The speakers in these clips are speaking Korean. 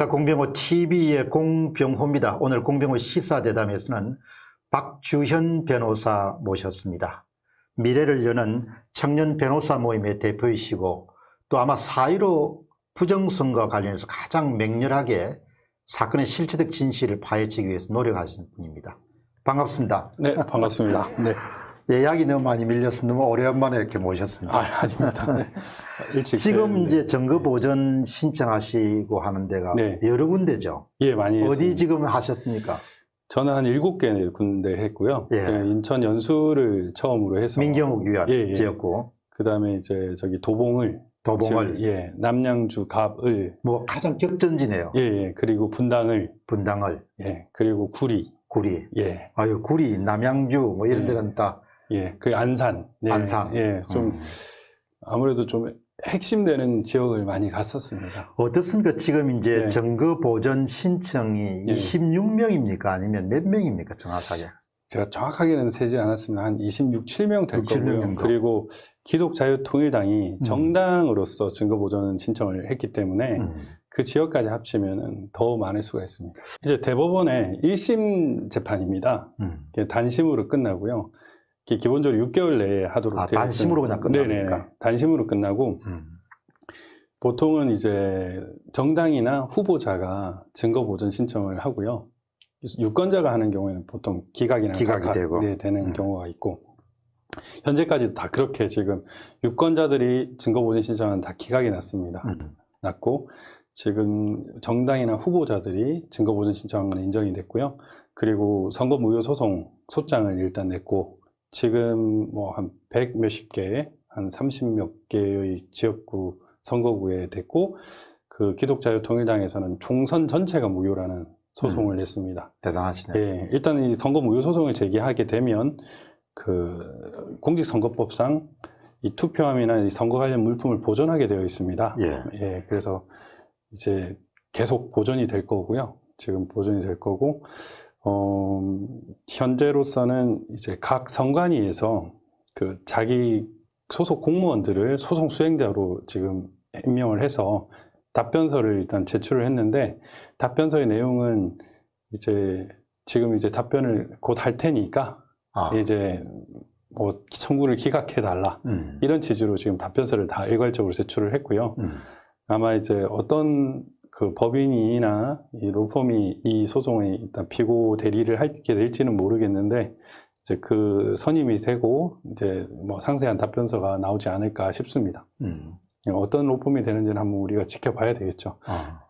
공병호 TV의 공병호입니다. 오늘 공병호 시사대담에서는 박주현 변호사 모셨습니다. 미래를 여는 청년 변호사 모임의 대표이시고 또 아마 4.15 부정선거와 관련해서 가장 맹렬하게 사건의 실체적 진실을 파헤치기 위해서 노력하시는 분입니다. 반갑습니다. 네, 반갑습니다. 네. 예약이 너무 많이 밀려서 너무 오랜만에 이렇게 모셨습니다. 아닙니다. 네. 일찍 지금 이제 증거 보전 신청하시고 하는 데가 네. 여러 군데죠? 예, 많이 어디 했습니다. 지금 하셨습니까? 저는 한 7개 군데 했고요. 예. 예, 인천 연수를 처음으로 해서 민경욱 위원지였고 그다음에 이제 저기 도봉을 도봉을 예, 남양주 갑을 뭐 가장 격전지네요. 예, 그리고 분당을 분당을 예, 그리고 구리 구리 예. 아유 구리 남양주 뭐 이런 예. 데는 다 예, 그 안산 예, 안산 예, 좀 아무래도 좀 핵심되는 지역을 많이 갔었습니다. 어떻습니까? 지금 이제 네. 증거 보전 신청이 예. 26명입니까? 아니면 몇 명입니까? 정확하게 제가 정확하게는 세지 않았습니다. 한 26, 7명 될 6, 7명 거고요. 정도. 그리고 기독자유통일당이 정당으로서 증거보전 신청을 했기 때문에 그 지역까지 합치면 더 많을 수가 있습니다. 이제 대법원의 1심 재판입니다. 이게 단심으로 끝나고요. 이게 기본적으로 6개월 내에 하도록 되어 단심으로 그냥 끝납니까? 네네. 단심으로 끝나고 보통은 이제 정당이나 후보자가 증거보전 신청을 하고요. 유권자가 하는 경우에는 보통 기각이 되고 네, 되는 경우가 있고 현재까지도 다 그렇게 지금 유권자들이 증거보전 신청은 다 기각이 났고 지금 정당이나 후보자들이 증거보전 신청한 건 인정이 됐고요. 그리고 선거 무효 소송 소장을 일단 냈고 지금 뭐 한 100 몇십 개, 한 30 몇 개의 지역구 선거구에 됐고 그 기독자유통일당에서는 총선 전체가 무효라는 소송을 냈습니다. 대단하시네요. 예, 일단 이 선거 무효 소송을 제기하게 되면 그 공직선거법상 이 투표함이나 이 선거 관련 물품을 보존하게 되어 있습니다. 예. 예, 그래서 이제 계속 보존이 될 거고요. 지금 보존이 될 거고, 현재로서는 이제 각 선관위에서 그 자기 소속 공무원들을 소송 수행자로 지금 임명을 해서 답변서를 일단 제출을 했는데 답변서의 내용은 이제 지금 이제 답변을 곧 할 테니까 이제 뭐 청구를 기각해 달라 이런 취지로 지금 답변서를 다 일괄적으로 제출을 했고요. 아마 이제 어떤 그 법인이나 이 로펌이 이 소송에 일단 피고 대리를 하게 될지는 모르겠는데 이제 그 선임이 되고 이제 뭐 상세한 답변서가 나오지 않을까 싶습니다. 어떤 로펌이 되는지는 한번 우리가 지켜봐야 되겠죠.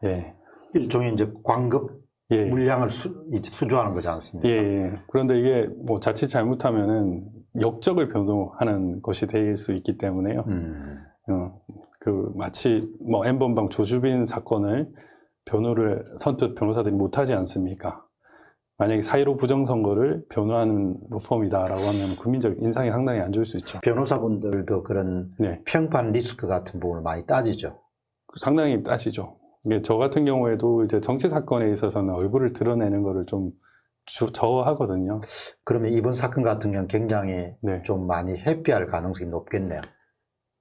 예. 일종의 이제 광급 예. 물량을 수주하는 거지 않습니까? 예. 그런데 이게 뭐 자칫 잘못하면은 역적을 변호하는 것이 될 수 있기 때문에요. 그 마치 뭐 N번방 조주빈 사건을 변호를 선뜻 변호사들이 못하지 않습니까? 만약에 4.15 부정선거를 변호하는 로펌이다라고 하면 국민적 인상이 상당히 안 좋을 수 있죠. 변호사분들도 그런 네. 평판 리스크 같은 부분을 많이 따지죠. 상당히 따지죠. 이게 저 같은 경우에도 이제 정치 사건에 있어서는 얼굴을 드러내는 거를 좀 저하거든요. 그러면 이번 사건 같은 경우는 굉장히 네. 좀 많이 회피할 가능성이 높겠네요.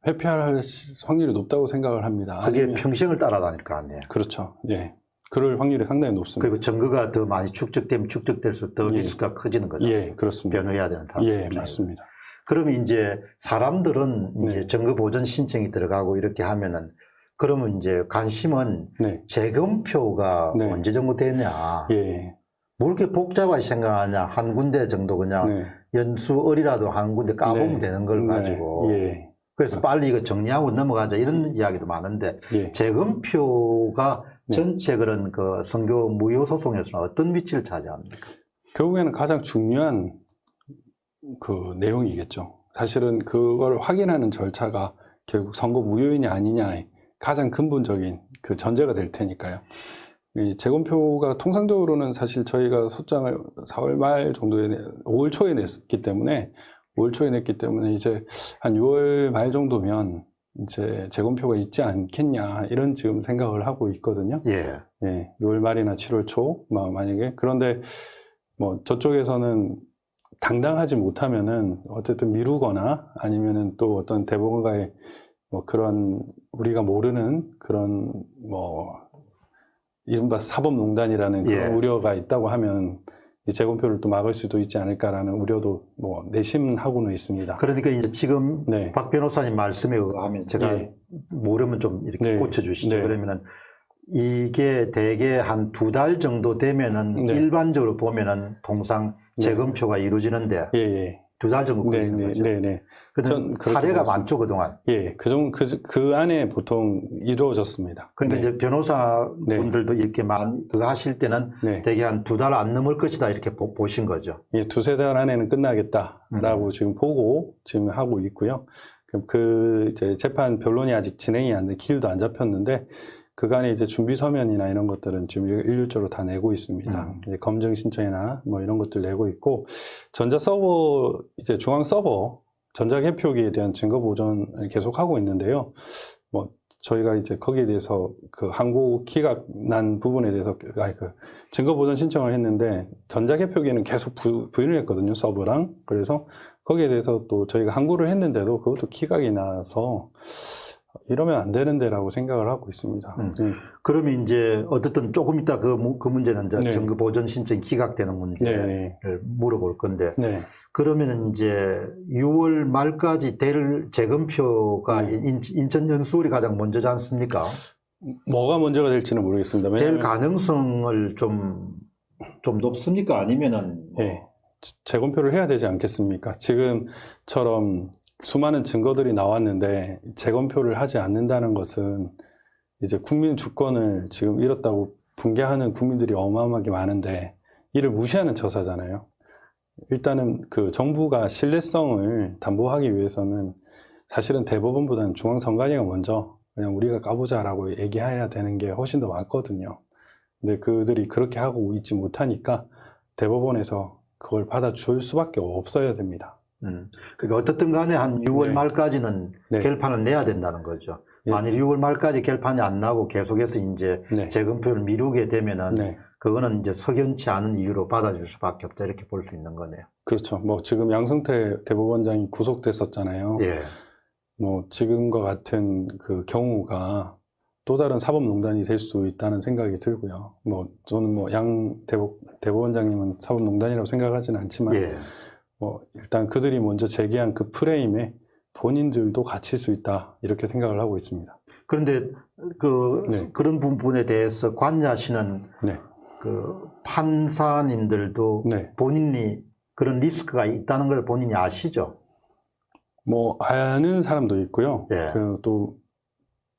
회피할 확률이 높다고 생각을 합니다. 그게 아니면, 평생을 따라다닐 거 아니에요. 그렇죠. 예. 그럴 확률이 상당히 높습니다. 그리고 증거가 더 많이 축적되면 축적될수록 더 예. 리스크가 커지는 거죠. 예, 그렇습니다. 변호해야 되는 사람. 예, 맞습니다. 그러면 이제 사람들은 이제 네. 증거 보전 신청이 들어가고 이렇게 하면은 그러면 이제 관심은 네. 재검표가 네. 언제 정도 되냐. 예. 뭐 이렇게 복잡하게 생각하냐. 한 군데 정도 그냥 네. 연수어리라도 한 군데 까보면 네. 되는 걸 가지고. 예. 그래서 빨리 이거 정리하고 넘어가자 이런 이야기도 많은데 예. 재검표가 네. 전체 그런 그 선거 무효 소송에서는 어떤 위치를 차지합니까? 결국에는 가장 중요한 그 내용이겠죠. 사실은 그걸 확인하는 절차가 결국 선거 무효이냐 아니냐의 가장 근본적인 그 전제가 될 테니까요. 이 재검표가 통상적으로는 사실 저희가 소장을 4월 말 정도에 5월 초에 냈기 때문에 5월 초에 냈기 때문에 이제 한 6월 말 정도면 이제 재검표가 있지 않겠냐 이런 지금 생각을 하고 있거든요. 예. 예, 6월 말이나 7월 초 만약에 그런데 뭐 저쪽에서는 당당하지 못하면은 어쨌든 미루거나 아니면은 또 어떤 대법원과의 뭐 그런 우리가 모르는 그런 뭐 이른바 사법농단이라는 그런 예. 우려가 있다고 하면 이 재검표를 또 막을 수도 있지 않을까라는 우려도 뭐 내심하고는 있습니다. 그러니까 이제 지금 네. 박 변호사님 말씀에 의하면 제가 예. 모르면 좀 이렇게 네. 고쳐주시죠. 네. 그러면은 이게 대개 한 2달 정도 되면은 네. 일반적으로 보면은 통상 네. 재검표가 이루어지는데 예, 예. 2달 정도 네, 걸리는 네, 거죠. 네, 네. 근데 전 그렇게 사례가 보고 많죠, 그동안. 예, 그 안에 보통 이루어졌습니다. 그런데 네. 이제 변호사분들도 이렇게 그거 하실 때는 네. 대개 한 2달 안 넘을 것이다 이렇게 보신 거죠. 예, 2-3달 안에는 끝나겠다라고 지금 보고 지금 하고 있고요. 그럼 이제 재판 변론이 아직 진행이 안 돼, 길도 안 잡혔는데, 그간에 이제 준비 서면이나 이런 것들은 지금 일률적으로 다 내고 있습니다. 이제 검증 신청이나 뭐 이런 것들 내고 있고, 전자 서버, 이제 중앙 서버, 전자개표기에 대한 증거 보존을 계속 하고 있는데요. 뭐, 저희가 이제 거기에 대해서 그 항고 기각 난 부분에 대해서 증거 보존 신청을 했는데, 전자개표기는 계속 부인을 했거든요, 서버랑. 그래서 거기에 대해서 또 저희가 항고를 했는데도 그것도 기각이 나서 이러면 안 되는데라고 생각을 하고 있습니다. 그러면 이제 어쨌든 조금 이따 그 문제는 이제 네. 증거 보존 신청이 기각되는 문제를 네. 물어볼 건데 네. 그러면 이제 6월 말까지 될 재검표가 네. 인천 연수원이 가장 먼저지 않습니까? 뭐가 문제가 될지는 모르겠습니다. 될 왜냐하면 가능성을 좀 높습니까? 아니면은 뭐 네. 재검표를 해야 되지 않겠습니까? 지금처럼 수많은 증거들이 나왔는데 재검표를 하지 않는다는 것은 이제 국민 주권을 지금 잃었다고 분개하는 국민들이 어마어마하게 많은데 이를 무시하는 처사잖아요. 일단은 그 정부가 신뢰성을 담보하기 위해서는 사실은 대법원보다는 중앙선관위가 먼저 그냥 우리가 까보자라고 얘기해야 되는 게 훨씬 더 많거든요. 근데 그들이 그렇게 하고 있지 못하니까 대법원에서 그걸 받아줄 수밖에 없어야 됩니다. 그러니까 어떻든 간에 한 6월 네. 말까지는 네. 결판을 내야 된다는 거죠. 예. 만일 6월 말까지 결판이 안 나고 계속해서 이제 네. 재검표를 미루게 되면은 네. 그거는 이제 석연치 않은 이유로 받아줄 수밖에 없다 이렇게 볼 수 있는 거네요. 그렇죠. 뭐 지금 양승태 대법원장이 구속됐었잖아요. 예. 뭐 지금과 같은 그 경우가 또 다른 사법농단이 될 수 있다는 생각이 들고요. 뭐 저는 뭐 양 대법원장님은 사법농단이라고 생각하지는 않지만 예. 뭐 일단 그들이 먼저 제기한 그 프레임에 본인들도 갇힐 수 있다 이렇게 생각을 하고 있습니다. 그런데 네. 그런 부분에 대해서 관여하시는 네. 그 판사님들도 네. 본인이 그런 리스크가 있다는 걸 본인이 아시죠? 뭐 아는 사람도 있고요. 예. 또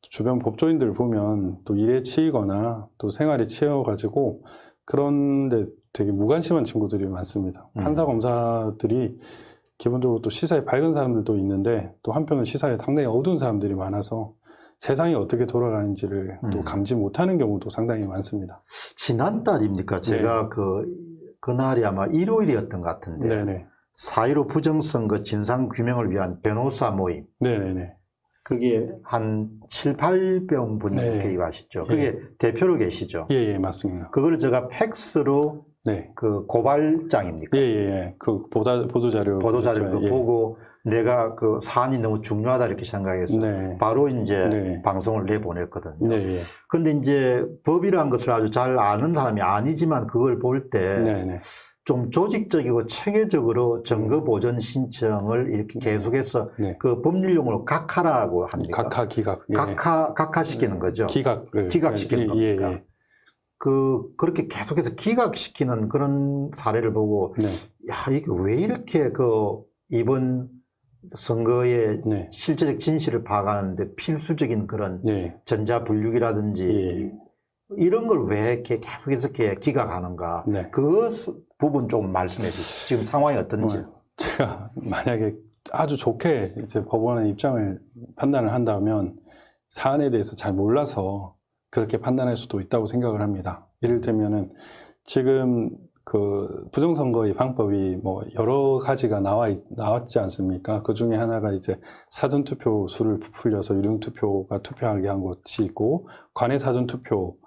주변 법조인들 보면 또 일에 치이거나 또 생활에 치여가지고 그런데 되게 무관심한 친구들이 많습니다. 판사 검사들이 기본적으로 또 시사에 밝은 사람들도 있는데 또 한편은 시사에 상당히 어두운 사람들이 많아서 세상이 어떻게 돌아가는지를 또 감지 못하는 경우도 상당히 많습니다. 지난달입니까? 제가 그날이 아마 일요일이었던 것 같은데 네네. 4.15 부정선거 진상규명을 위한 변호사 모임 네네네. 그게 한 7, 8병 분이 네. 개입하시죠. 그게 대표로 계시죠. 예, 맞습니다. 그거를 제가 팩스로 네. 그 고발장입니까? 예. 그 보도자료. 보도자료 그거 보고 내가 그 사안이 너무 중요하다 이렇게 생각해서 네. 바로 이제 네. 방송을 내보냈거든요. 네. 근데 이제 법이라는 것을 아주 잘 아는 사람이 아니지만 그걸 볼 때 네네. 좀 조직적이고 체계적으로 증거 보존 신청을 이렇게 계속해서 네. 그 법률용어로 각하라고 합니까? 기각. 예. 각하시키는 거죠. 기각시키는 겁니까? 그렇게 계속해서 기각시키는 그런 사례를 보고, 네. 야, 이게 왜 이렇게 이번 선거의 네. 실제적 진실을 파악하는데 필수적인 그런 네. 전자분류기라든지 예. 이런 걸 왜 이렇게 계속해서 이렇게 기각하는가? 네. 그 부분 좀 말씀해 주시죠. 지금 상황이 어떤지. 제가 만약에 아주 좋게 이제 법원의 입장을 판단을 한다면 사안에 대해서 잘 몰라서 그렇게 판단할 수도 있다고 생각을 합니다. 예를 들면은 지금 그 부정선거의 방법이 뭐 여러 가지가 나왔지 않습니까? 그 중에 하나가 이제 사전투표 수를 부풀려서 유령투표가 투표하게 한 것이 있고, 관외 사전투표를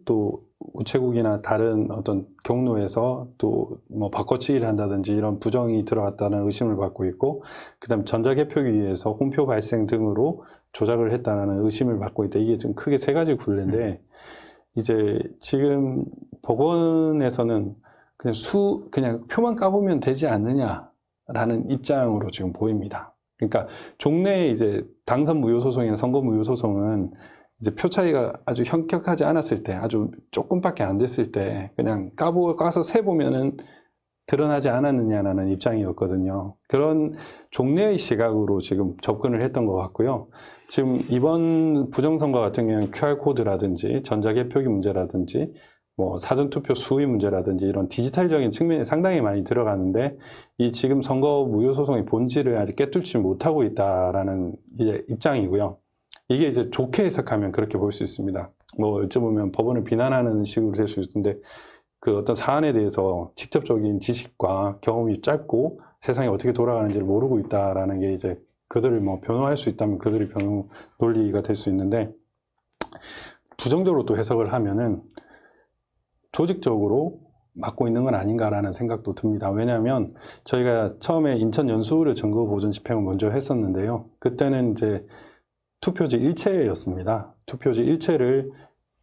또 우체국이나 다른 어떤 경로에서 또 뭐 바꿔치기를 한다든지 이런 부정이 들어갔다는 의심을 받고 있고, 그 다음 전자개표기에서 홈표 발생 등으로 조작을 했다는 의심을 받고 있다. 이게 좀 크게 세 가지 굴레인데, 이제 지금 법원에서는 그냥 표만 까보면 되지 않느냐라는 입장으로 지금 보입니다. 그러니까 종래에 이제 당선 무효 소송이나 선거 무효 소송은 이제 표 차이가 아주 현격하지 않았을 때, 아주 조금밖에 안 됐을 때 그냥 까서 세보면은 드러나지 않았느냐라는 입장이었거든요. 그런 종래의 시각으로 지금 접근을 했던 것 같고요. 지금 이번 부정선거 같은 경우는 QR코드라든지 전자개표기 문제라든지 뭐 사전투표 수의 문제라든지 이런 디지털적인 측면이 상당히 많이 들어가는데 이 지금 선거 무효소송의 본질을 아직 깨뚫지 못하고 있다라는 이제 입장이고요. 이게 이제 좋게 해석하면 그렇게 볼 수 있습니다. 뭐 어쩌면 법원을 비난하는 식으로 될 수 있는데 그 어떤 사안에 대해서 직접적인 지식과 경험이 짧고 세상이 어떻게 돌아가는지를 모르고 있다라는 게 이제 그들을 뭐 변호할 수 있다면 그들의 변호 논리가 될 수 있는데 부정적으로 또 해석을 하면은 조직적으로 맡고 있는 건 아닌가라는 생각도 듭니다. 왜냐하면 저희가 처음에 인천 연수구를 증거 보존 집행을 먼저 했었는데요. 그때는 이제 투표지 일체였습니다. 투표지 일체를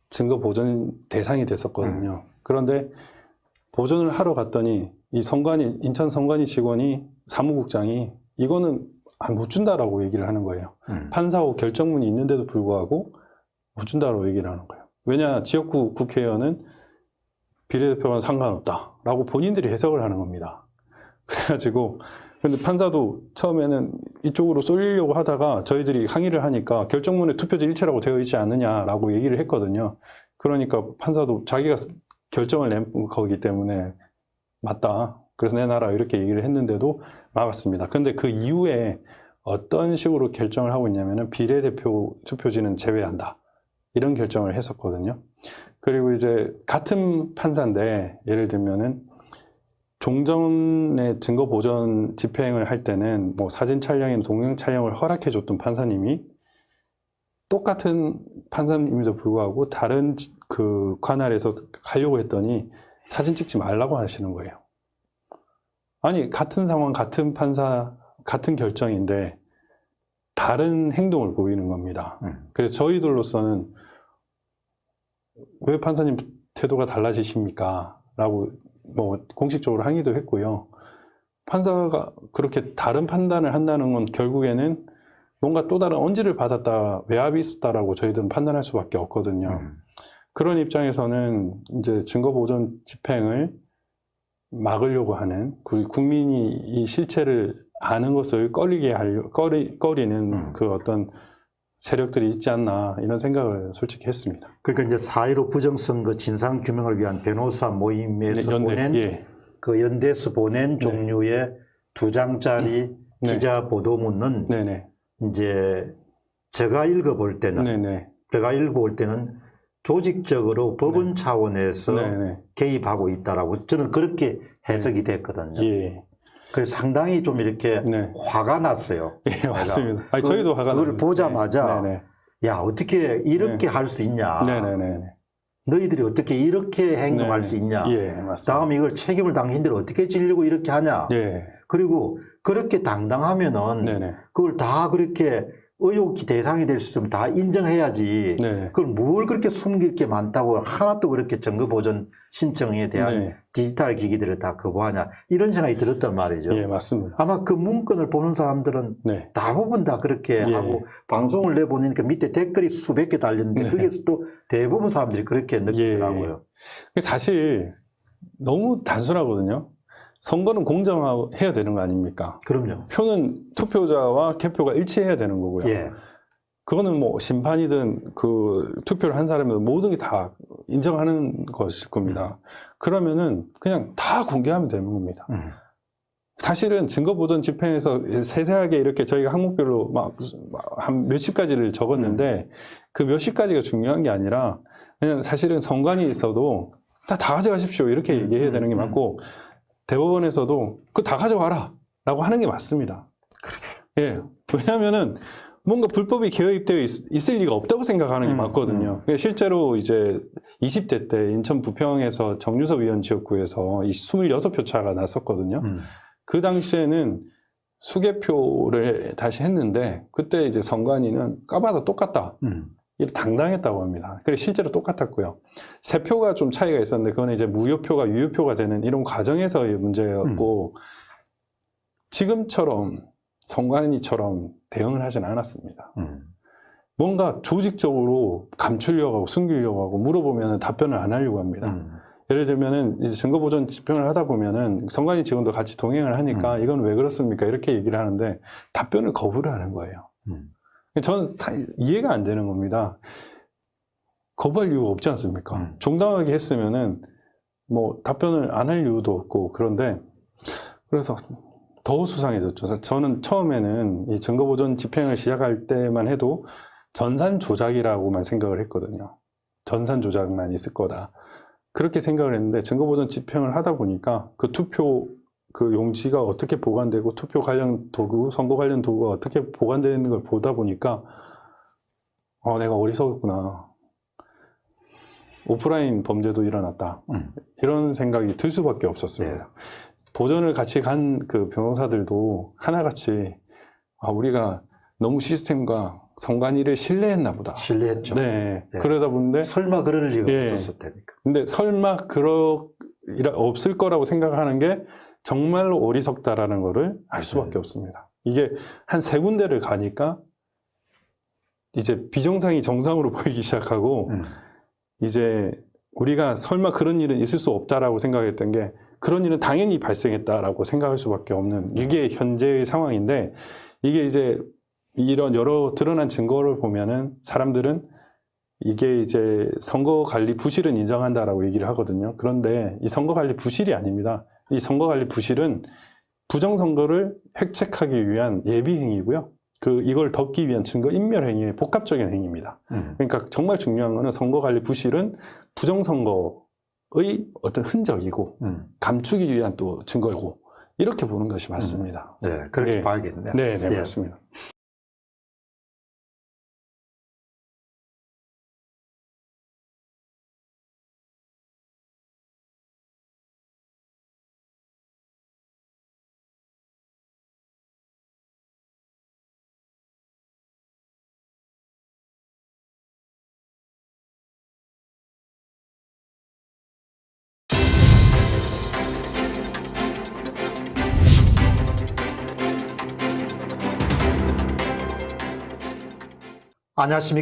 증거 보존 대상이 됐었거든요. 그런데 보존을 하러 갔더니 이 인천 선관위 직원이 사무국장이 이거는 못 준다라고 얘기를 하는 거예요. 판사하고 결정문이 있는데도 불구하고 못 준다라고 얘기를 하는 거예요. 왜냐, 지역구 국회의원은 비례대표와는 상관없다라고 본인들이 해석을 하는 겁니다. 그래가지고 근데 판사도 처음에는 이쪽으로 쏠리려고 하다가 저희들이 항의를 하니까 결정문에 투표지 일체라고 되어 있지 않느냐라고 얘기를 했거든요. 그러니까 판사도 자기가 결정을 낸 거기 때문에 맞다. 그래서 내놔라 이렇게 얘기를 했는데도 막았습니다. 근데 그 이후에 어떤 식으로 결정을 하고 있냐면은 비례대표 투표지는 제외한다. 이런 결정을 했었거든요. 그리고 이제 같은 판사인데 예를 들면은 종전의 증거 보존 집행을 할 때는 뭐 사진 촬영이나 동영 촬영을 허락해 줬던 판사님이 똑같은 판사님에도 불구하고 다른 그 관할에서 하려고 했더니 사진 찍지 말라고 하시는 거예요. 아니, 같은 상황, 같은 판사, 같은 결정인데 다른 행동을 보이는 겁니다. 그래서 저희들로서는 왜 판사님 태도가 달라지십니까? 라고 뭐 공식적으로 항의도 했고요. 판사가 그렇게 다른 판단을 한다는 건 결국에는 뭔가 또 다른 언지를 받았다, 외압이 있었다라고 저희들은 판단할 수밖에 없거든요. 그런 입장에서는 이제 증거보존 집행을 막으려고 하는, 국민이 이 실체를 아는 것을 꺼리는 그 어떤 세력들이 있지 않나, 이런 생각을 솔직히 했습니다. 그러니까 이제 4.15 부정선거 진상규명을 위한 변호사 모임에서 보낸 그 연대에서 보낸 종류의 2장짜리 기자 보도문은 이제 제가 읽어볼 때는 조직적으로 법원 차원에서 개입하고 있다라고 저는 그렇게 해석이 됐거든요. 그래서 상당히 좀 이렇게 화가 났어요. 예, 맞습니다. 아니, 저희도 화가 났어요. 그걸 보자마자 야, 어떻게 이렇게 할 수 있냐. 너희들이 어떻게 이렇게 행동할 수 있냐. 다음에 이걸 책임을 당신들이 어떻게 지려고 이렇게 하냐. 그리고 그렇게 당당하면은 그걸 다 그렇게 의혹이 대상이 될 수 있으면 다 인정해야지. 그걸 뭘 그렇게 숨길 게 많다고 하나도 그렇게 증거보존 신청에 대한 디지털 기기들을 다 거부하냐. 이런 생각이 들었단 말이죠. 예, 맞습니다. 아마 그 문건을 보는 사람들은 대부분 다 그렇게 하고 방송을 내보니까 밑에 댓글이 수백 개 달렸는데 거기서 또 대부분 사람들이 그렇게 느끼더라고요. 사실 너무 단순하거든요. 선거는 공정해야 되는 거 아닙니까? 그럼요. 표는 투표자와 개표가 일치해야 되는 거고요. 그거는 뭐 심판이든 그 투표를 한 사람이든 모든 게 다 인정하는 것일 겁니다. 그러면은 그냥 다 공개하면 되는 겁니다. 사실은 증거보존 집행에서 세세하게 이렇게 저희가 항목별로 막 한 몇십 가지를 적었는데 그 몇십 가지가 중요한 게 아니라 그냥 사실은 선관위 있어도 다 가져가십시오 이렇게 얘기해야 되는 게 맞고 대법원에서도 그거 다 가져와라 라고 하는 게 맞습니다. 예. 왜냐하면은 뭔가 불법이 개입되어 있을 리가 없다고 생각하는 게 맞거든요. 실제로 이제 20대 때 인천 부평에서 정유섭 의원 지역구에서 26표 차가 났었거든요. 그 당시에는 수개표를 다시 했는데 그때 이제 선관위는 까봐도 똑같다. 당당했다고 합니다. 그래 실제로 똑같았고요. 세표가 좀 차이가 있었는데 그건 이제 무효표가 유효표가 되는 이런 과정에서의 문제였고 지금처럼 선관위처럼 대응을 하진 않았습니다. 뭔가 조직적으로 감추려고 하고 숨기려고 하고 물어보면 답변을 안 하려고 합니다. 예를 들면은 이제 증거보전 집행을 하다 보면은 선관위 직원도 같이 동행을 하니까 이건 왜 그렇습니까? 이렇게 얘기를 하는데 답변을 거부를 하는 거예요. 저는 이해가 안 되는 겁니다. 거부할 이유가 없지 않습니까? 정당하게 했으면은 뭐 답변을 안 할 이유도 없고 그런데 그래서 더 수상해졌죠. 저는 처음에는 이 증거보전 집행을 시작할 때만 해도 전산 조작이라고만 생각을 했거든요. 전산 조작만 있을 거다. 그렇게 생각을 했는데 증거보전 집행을 하다 보니까 그 투표 그 용지가 어떻게 보관되고 투표 관련 도구, 선거 관련 도구가 어떻게 보관되는 걸 보다 보니까 내가 어리석었구나. 오프라인 범죄도 일어났다. 이런 생각이 들 수밖에 없었습니다. 보전을 같이 간 그 변호사들도 하나같이 우리가 너무 시스템과 선관위를 신뢰했나 보다. 신뢰했죠. 네. 그러다 보는데 설마 그럴 리가 없었을 테니까. 근데 설마 없을 거라고 생각하는 게 정말로 어리석다라는 거를 알 수밖에 없습니다. 이게 한 3군데를 가니까 이제 비정상이 정상으로 보이기 시작하고 이제 우리가 설마 그런 일은 있을 수 없다라고 생각했던 게 그런 일은 당연히 발생했다라고 생각할 수밖에 없는 이게 현재의 상황인데 이게 이제 이런 여러 드러난 증거를 보면은 사람들은 이게 이제 선거관리 부실은 인정한다라고 얘기를 하거든요. 그런데 이 선거관리 부실이 아닙니다. 이 선거관리 부실은 부정선거를 획책하기 위한 예비행위고요. 이걸 덮기 위한 증거인멸 행위의 복합적인 행위입니다. 그러니까 정말 중요한 거는 선거관리 부실은 부정선거의 어떤 흔적이고 감추기 위한 또 증거이고 이렇게 보는 것이 맞습니다. 네, 그렇게 봐야겠네요. 네, 맞습니다. 안녕하십니까.